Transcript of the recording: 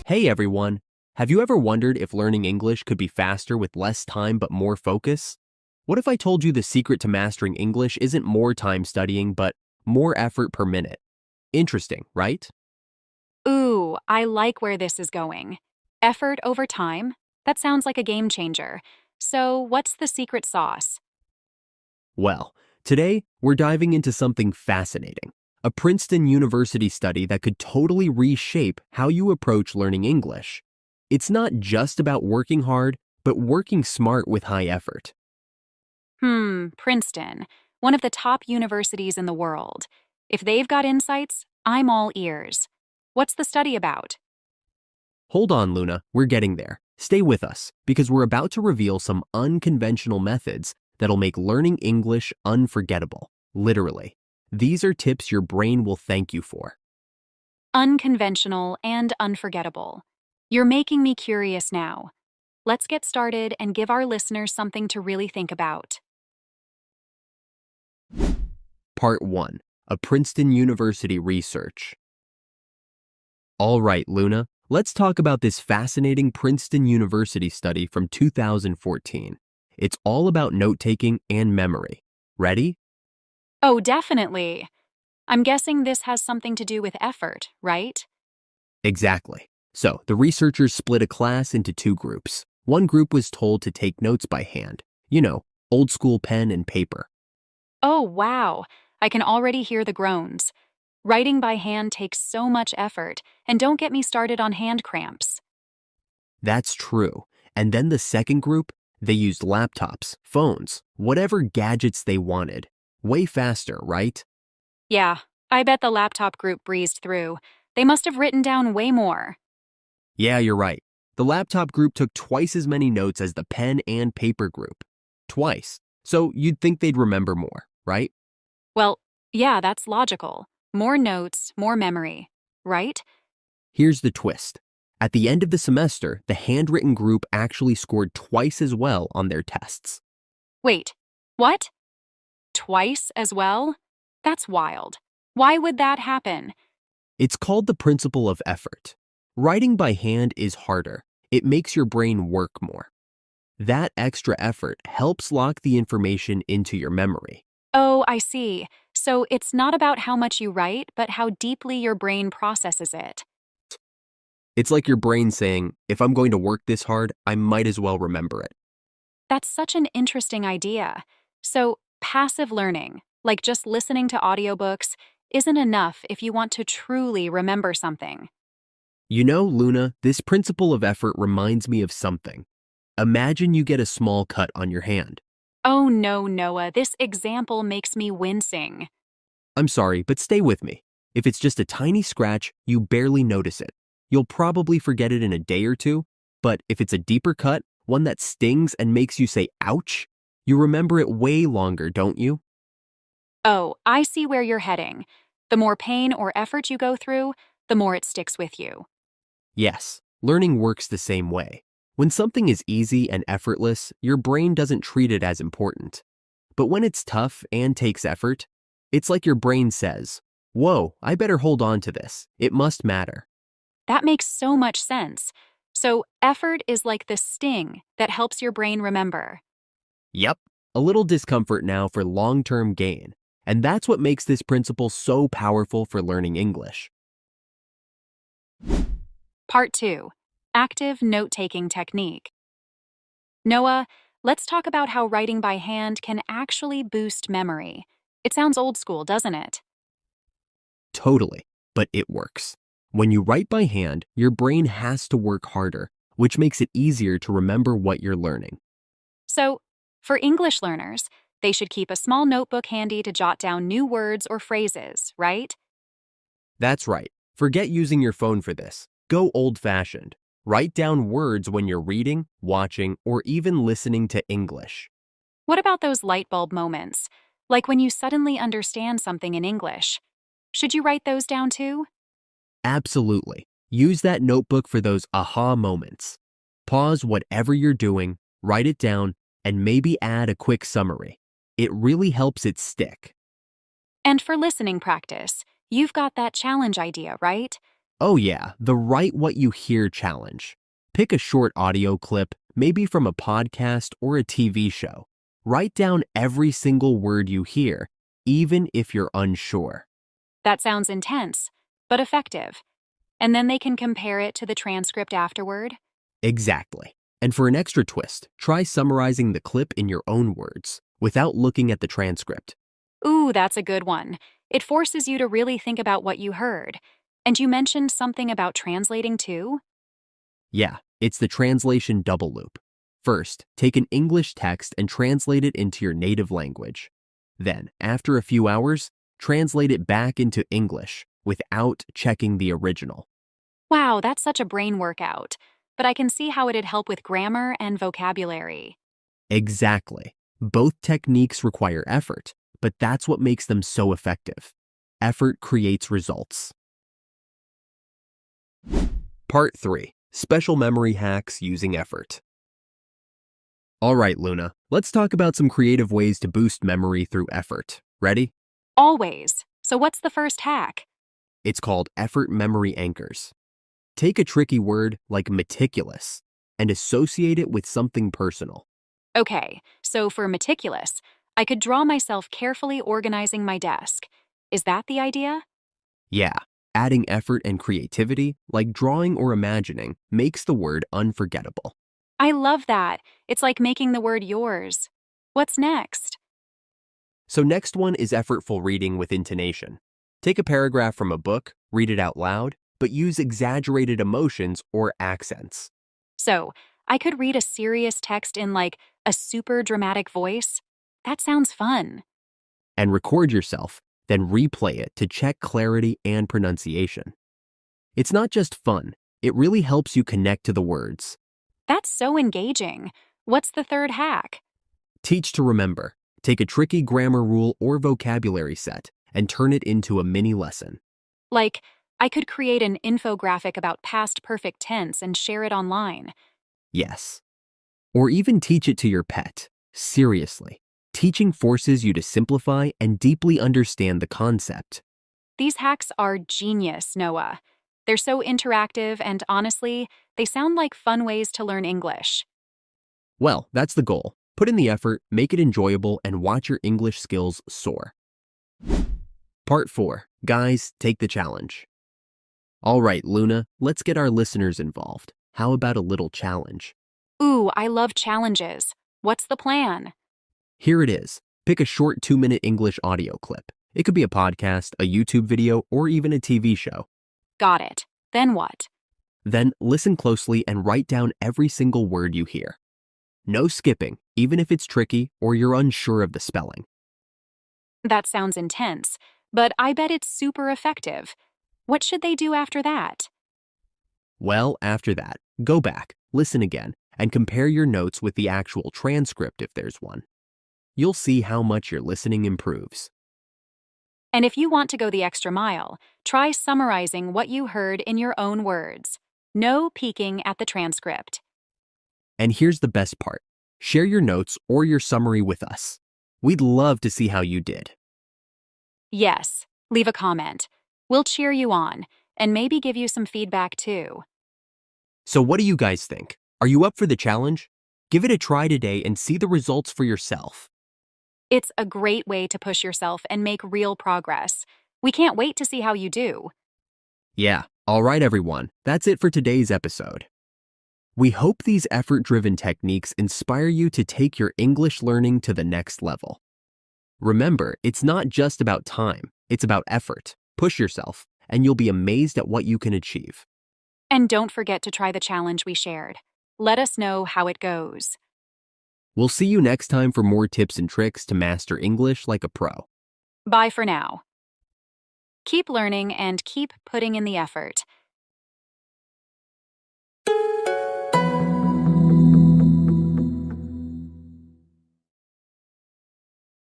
Hey everyone! Have you ever wondered if learning English could be faster with less time but more focus? What if I told you the secret to mastering English isn't more time studying but more effort per minute? Interesting, right? Ooh, I like where this is going. Effort over time? That sounds like a game changer. So, what's the secret sauce? Well, today we're diving into something fascinating. A Princeton University study that could totally reshape how you approach learning English. It's not just about working hard, but working smart with high effort. Princeton, one of the top universities in the world. If they've got insights, I'm all ears. What's the study about? Hold on, Luna, we're getting there. Stay with us, because we're about to reveal some unconventional methods that'll make learning English unforgettable. Literally. These are tips your brain will thank you for. Unconventional and unforgettable. You're making me curious now. Let's get started and give our listeners something to really think about. Part 1. A Princeton University Research. All right, Luna, let's talk about this fascinating Princeton University study from 2014. It's all about note-taking and memory. Ready? Oh, definitely. I'm guessing this has something to do with effort, right? Exactly. So, the researchers split a class into two groups. One group was told to take notes by hand. Old school pen and paper. Oh, wow. I can already hear the groans. Writing by hand takes so much effort, and don't get me started on hand cramps. That's true. And then the second group, they used laptops, phones, whatever gadgets they wanted. Way faster, right? Yeah, I bet the laptop group breezed through. They must have written down way more. Yeah, you're right. The laptop group took twice as many notes as the pen and paper group. Twice. So you'd think they'd remember more, right? Well, yeah, that's logical. More notes, more memory, right? Here's the twist. At the end of the semester, the handwritten group actually scored twice as well on their tests. Wait, what? Twice as well? That's wild. Why would that happen? It's called the principle of effort. Writing by hand is harder. It makes your brain work more. That extra effort helps lock the information into your memory. Oh, I see. So it's not about how much you write, but how deeply your brain processes it. It's like your brain saying, if I'm going to work this hard, I might as well remember it. That's such an interesting idea. So, passive learning, like just listening to audiobooks, isn't enough if you want to truly remember something. Luna, this principle of effort reminds me of something. Imagine you get a small cut on your hand. Oh no, Noah, this example makes me wincing. I'm sorry, but stay with me. If it's just a tiny scratch, you barely notice it. You'll probably forget it in a day or two, but if it's a deeper cut, one that stings and makes you say ouch, you remember it way longer, don't you? Oh, I see where you're heading. The more pain or effort you go through, the more it sticks with you. Yes, learning works the same way. When something is easy and effortless, your brain doesn't treat it as important. But when it's tough and takes effort, it's like your brain says, whoa, I better hold on to this. It must matter. That makes so much sense. So, effort is like the sting that helps your brain remember. Yep, a little discomfort now for long-term gain. And that's what makes this principle so powerful for learning English. Part 2. Active Note-Taking Technique. Noah, let's talk about how writing by hand can actually boost memory. It sounds old school, doesn't it? Totally, but it works. When you write by hand, your brain has to work harder, which makes it easier to remember what you're learning. So, for English learners, they should keep a small notebook handy to jot down new words or phrases, right? That's right. Forget using your phone for this. Go old-fashioned. Write down words when you're reading, watching, or even listening to English. What about those light bulb moments? Like when you suddenly understand something in English. Should you write those down too? Absolutely. Use that notebook for those aha moments. Pause whatever you're doing, write it down, and maybe add a quick summary. It really helps it stick. And for listening practice, you've got that challenge idea, right? Oh yeah, the Write What You Hear challenge. Pick a short audio clip, maybe from a podcast or a TV show. Write down every single word you hear, even if you're unsure. That sounds intense, but effective. And then they can compare it to the transcript afterward. Exactly. And for an extra twist, try summarizing the clip in your own words, without looking at the transcript. Ooh, that's a good one. It forces you to really think about what you heard. And you mentioned something about translating too? Yeah, it's the translation double loop. First, take an English text and translate it into your native language. Then, after a few hours, translate it back into English without checking the original. Wow, that's such a brain workout. But I can see how it'd help with grammar and vocabulary. Exactly. Both techniques require effort, but that's what makes them so effective. Effort creates results. Part 3. Special memory hacks using effort. All right, Luna, let's talk about some creative ways to boost memory through effort. Ready? Always. So what's the first hack? It's called effort memory anchors. Take a tricky word like meticulous and associate it with something personal. Okay, so for meticulous, I could draw myself carefully organizing my desk. Is that the idea? Yeah, adding effort and creativity, like drawing or imagining, makes the word unforgettable. I love that. It's like making the word yours. What's next? So next one is effortful reading with intonation. Take a paragraph from a book, read it out loud, but use exaggerated emotions or accents. So, I could read a serious text in like a super dramatic voice. That sounds fun. And record yourself, then replay it to check clarity and pronunciation. It's not just fun, it really helps you connect to the words. That's so engaging. What's the third hack? Teach to remember. Take a tricky grammar rule or vocabulary set and turn it into a mini lesson. Like, I could create an infographic about past perfect tense and share it online. Yes. Or even teach it to your pet. Seriously. Teaching forces you to simplify and deeply understand the concept. These hacks are genius, Noah. They're so interactive and honestly, they sound like fun ways to learn English. Well, that's the goal. Put in the effort, make it enjoyable, and watch your English skills soar. Part 4. Guys, take the challenge. All right, Luna, let's get our listeners involved. How about a little challenge? Ooh, I love challenges. What's the plan? Here it is. Pick a short 2-minute English audio clip. It could be a podcast, a YouTube video, or even a TV show. Got it. Then what? Then listen closely and write down every single word you hear. No skipping, even if it's tricky or you're unsure of the spelling. That sounds intense, but I bet it's super effective. What should they do after that? Well, after that, go back, listen again, and compare your notes with the actual transcript if there's one. You'll see how much your listening improves. And if you want to go the extra mile, try summarizing what you heard in your own words. No peeking at the transcript. And here's the best part. Share your notes or your summary with us. We'd love to see how you did. Yes, leave a comment. We'll cheer you on, and maybe give you some feedback too. So what do you guys think? Are you up for the challenge? Give it a try today and see the results for yourself. It's a great way to push yourself and make real progress. We can't wait to see how you do. Yeah, all right everyone, that's it for today's episode. We hope these effort-driven techniques inspire you to take your English learning to the next level. Remember, it's not just about time, it's about effort. Push yourself, and you'll be amazed at what you can achieve. And don't forget to try the challenge we shared. Let us know how it goes. We'll see you next time for more tips and tricks to master English like a pro. Bye for now. Keep learning and keep putting in the effort.